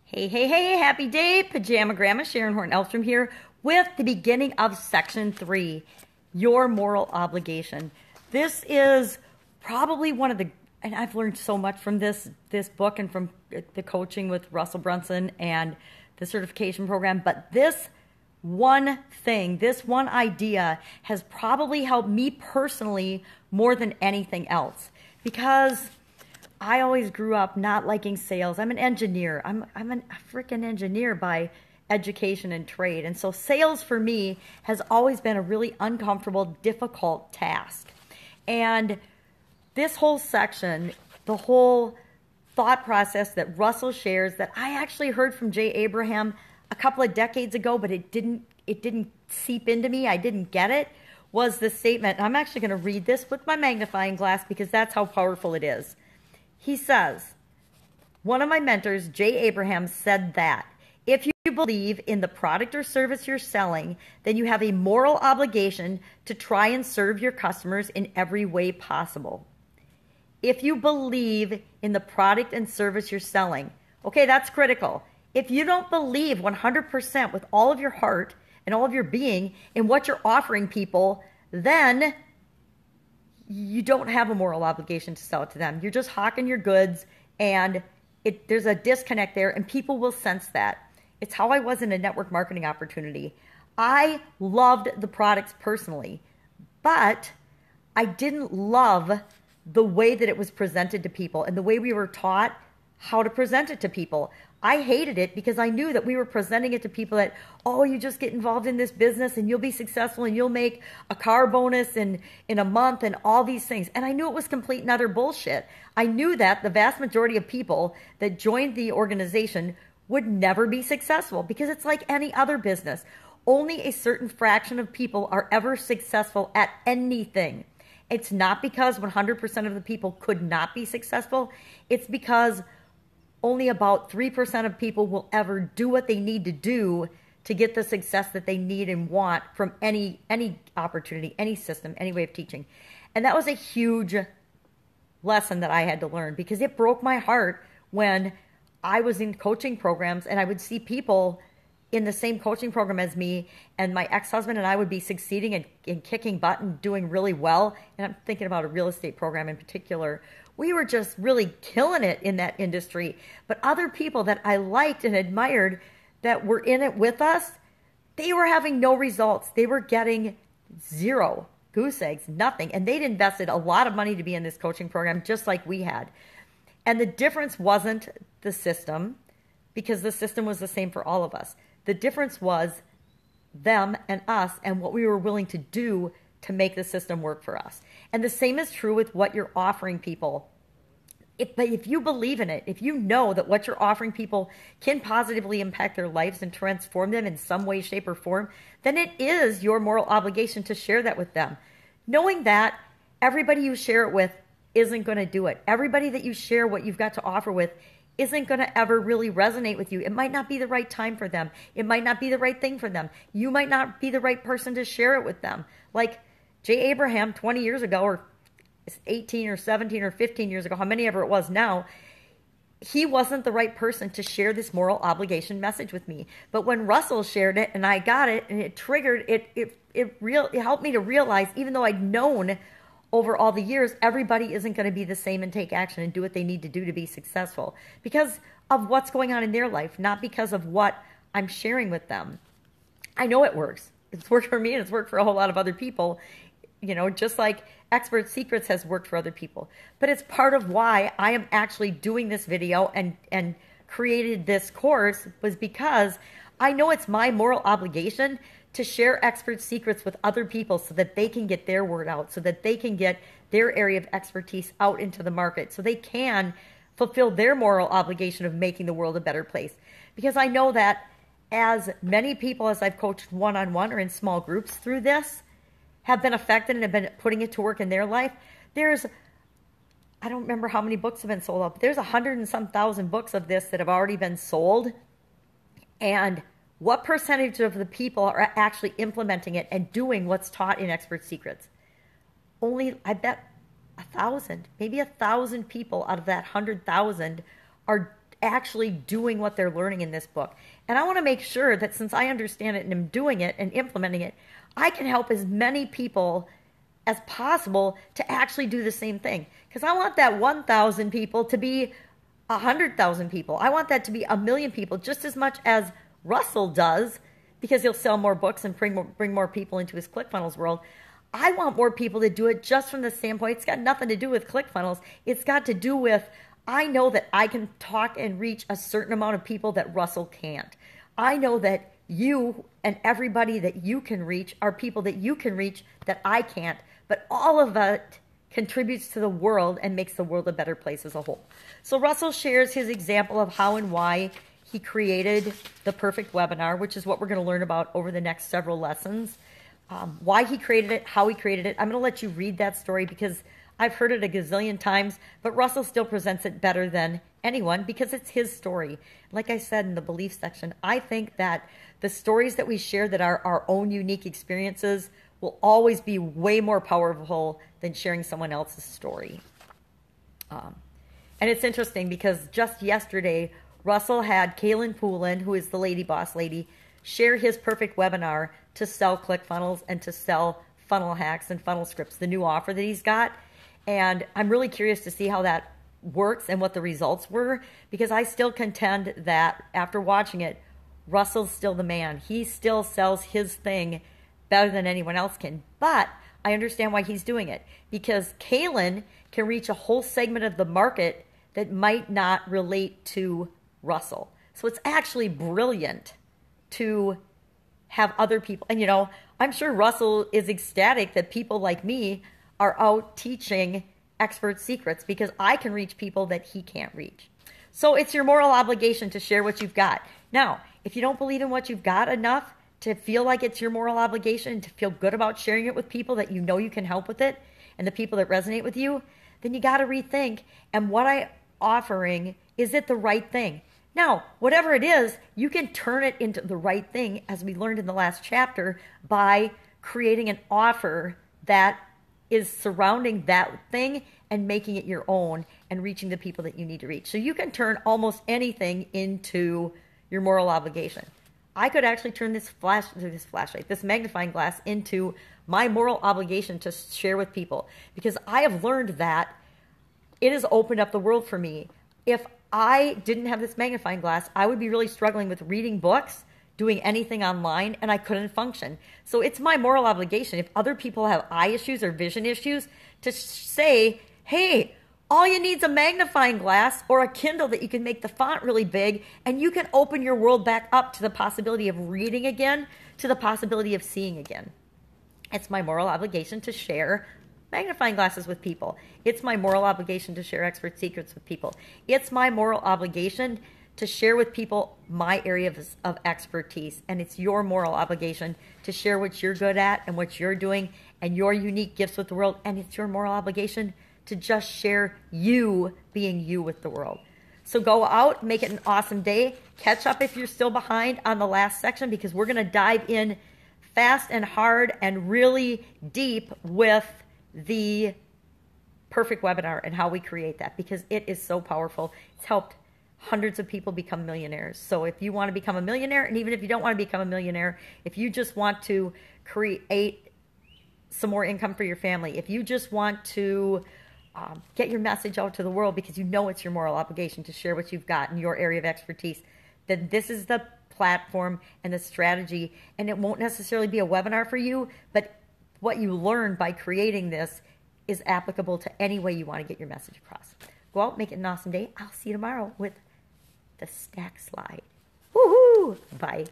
Hey, hey, hey, happy day. Pajama Gramma, Sharon Horne-Ellstrom here with the beginning of section 3, your moral obligation. This is probably one of the, and I've learned so much from this book and from the coaching with Russell Brunson and the certification program, but this one thing, this one idea has probably helped me personally more than anything else, because I always grew up not liking sales. I'm an engineer. I'm a freaking engineer by education and trade. And so sales for me has always been a really uncomfortable, difficult task. And this whole section, the whole thought process that Russell shares that I actually heard from Jay Abraham a couple of decades ago, but it didn't seep into me. I didn't get it, was the statement. I'm actually going to read this with my magnifying glass because that's how powerful it is. He says, one of my mentors, Jay Abraham, said that if you believe in the product or service you're selling, then you have a moral obligation to try and serve your customers in every way possible. If you believe in the product and service you're selling, okay, that's critical. If you don't believe 100% with all of your heart and all of your being in what you're offering people, then you don't have a moral obligation to sell it to them. You're just hawking your goods, and there's a disconnect there, and people will sense that. It's how I was in a network marketing opportunity. I loved the products personally, but I didn't love the way that it was presented to people and the way we were taught how to present it to people. I hated it because I knew that we were presenting it to people that, oh, you just get involved in this business and you'll be successful and you'll make a car bonus in a month and all these things. And I knew it was complete and utter bullshit. I knew that the vast majority of people that joined the organization would never be successful because it's like any other business. Only a certain fraction of people are ever successful at anything. It's not because 100% of the people could not be successful. It's because only about 3% of people will ever do what they need to do to get the success that they need and want from any opportunity, any system, any way of teaching. And that was a huge lesson that I had to learn because it broke my heart when I was in coaching programs and I would see people in the same coaching program as me, and my ex-husband and I would be succeeding and kicking butt and doing really well. And I'm thinking about a real estate program in particular. We were just really killing it in that industry. But other people that I liked and admired that were in it with us, they were having no results. They were getting zero, goose eggs, nothing. And they'd invested a lot of money to be in this coaching program just like we had. And the difference wasn't the system, because the system was the same for all of us. The difference was them and us and what we were willing to do to make the system work for us. And the same is true with what you're offering people. But if you believe in it, if you know that what you're offering people can positively impact their lives and transform them in some way, shape, or form, then it is your moral obligation to share that with them. Knowing that everybody you share it with isn't going to do it. Everybody that you share what you've got to offer with isn't going to ever really resonate with you. It might not be the right time for them. It might not be the right thing for them. You might not be the right person to share it with them. Like Jay Abraham 20 years ago, or 18 or 17 or 15 years ago, how many ever it was now, he wasn't the right person to share this moral obligation message with me. But when Russell shared it and I got it and it triggered, it helped me to realize, even though I'd known over all the years, everybody isn't going to be the same and take action and do what they need to do to be successful because of what's going on in their life, not because of what I'm sharing with them. I know it works. It's worked for me and it's worked for a whole lot of other people, just like Expert Secrets has worked for other people. But it's part of why I am actually doing this video and created this course, was because I know it's my moral obligation to share expert secrets with other people so that they can get their word out, so that they can get their area of expertise out into the market, so they can fulfill their moral obligation of making the world a better place. Because I know that as many people as I've coached one-on-one or in small groups through this have been affected and have been putting it to work in their life, I don't remember how many books have been sold out, but there's 100 and some thousand books of this that have already been sold. And what percentage of the people are actually implementing it and doing what's taught in Expert Secrets? Only, I bet, 1,000, maybe 1,000 people out of that 100,000 are actually doing what they're learning in this book. And I want to make sure that since I understand it and am doing it and implementing it, I can help as many people as possible to actually do the same thing. Because I want that 1,000 people to be 100,000 people. I want that to be 1,000,000 people just as much as Russell does, because he'll sell more books and bring more people into his ClickFunnels world. I want more people to do it just from the standpoint, it's got nothing to do with ClickFunnels. It's got to do with, I know that I can talk and reach a certain amount of people that Russell can't. I know that you and everybody that you can reach are people that you can reach that I can't. But all of it contributes to the world and makes the world a better place as a whole. So Russell shares his example of how and why he created the perfect webinar, which is what we're going to learn about over the next several lessons. Why he created it, how he created it. I'm going to let you read that story because I've heard it a gazillion times, but Russell still presents it better than anyone because it's his story. Like I said in the belief section, I think that the stories that we share that are our own unique experiences will always be way more powerful than sharing someone else's story. And it's interesting because just yesterday, Russell had Kaylin Poulin, who is the Lady Boss lady, share his perfect webinar to sell ClickFunnels and to sell funnel hacks and funnel scripts, the new offer that he's got. And I'm really curious to see how that works and what the results were, because I still contend that after watching it, Russell's still the man. He still sells his thing better than anyone else can. But I understand why he's doing it, because Kaylin can reach a whole segment of the market that might not relate to Russell. So it's actually brilliant to have other people. And, you know, I'm sure Russell is ecstatic that people like me are out teaching expert secrets because I can reach people that he can't reach. So it's your moral obligation to share what you've got. Now, if you don't believe in what you've got enough to feel like it's your moral obligation, to feel good about sharing it with people that you know you can help with it and the people that resonate with you, then you got to rethink. And what I'm offering, is it the right thing? Now, whatever it is, you can turn it into the right thing, as we learned in the last chapter, by creating an offer that is surrounding that thing and making it your own and reaching the people that you need to reach. So you can turn almost anything into your moral obligation. I could actually turn this magnifying glass into my moral obligation to share with people, because I have learned that it has opened up the world for me. If I didn't have this magnifying glass, I would be really struggling with reading books, doing anything online, and I couldn't function. So it's my moral obligation, if other people have eye issues or vision issues, to say, hey, all you need is a magnifying glass or a Kindle that you can make the font really big, and you can open your world back up to the possibility of reading again, to the possibility of seeing again. It's my moral obligation to share magnifying glasses with people. It's my moral obligation to share expert secrets with people. It's my moral obligation to share with people my area of expertise. And it's your moral obligation to share what you're good at and what you're doing and your unique gifts with the world. And it's your moral obligation to just share you being you with the world. So go out, make it an awesome day. Catch up if you're still behind on the last section, because we're going to dive in fast and hard and really deep with the perfect webinar and how we create that, because it is so powerful. It's helped hundreds of people become millionaires. So if you want to become a millionaire, and even if you don't want to become a millionaire, if you just want to create some more income for your family, if you just want to get your message out to the world because you know it's your moral obligation to share what you've got in your area of expertise, then this is the platform and the strategy. And it won't necessarily be a webinar for you, but what you learn by creating this is applicable to any way you want to get your message across. Go out, make it an awesome day. I'll see you tomorrow with the stack slide. Woohoo! Bye.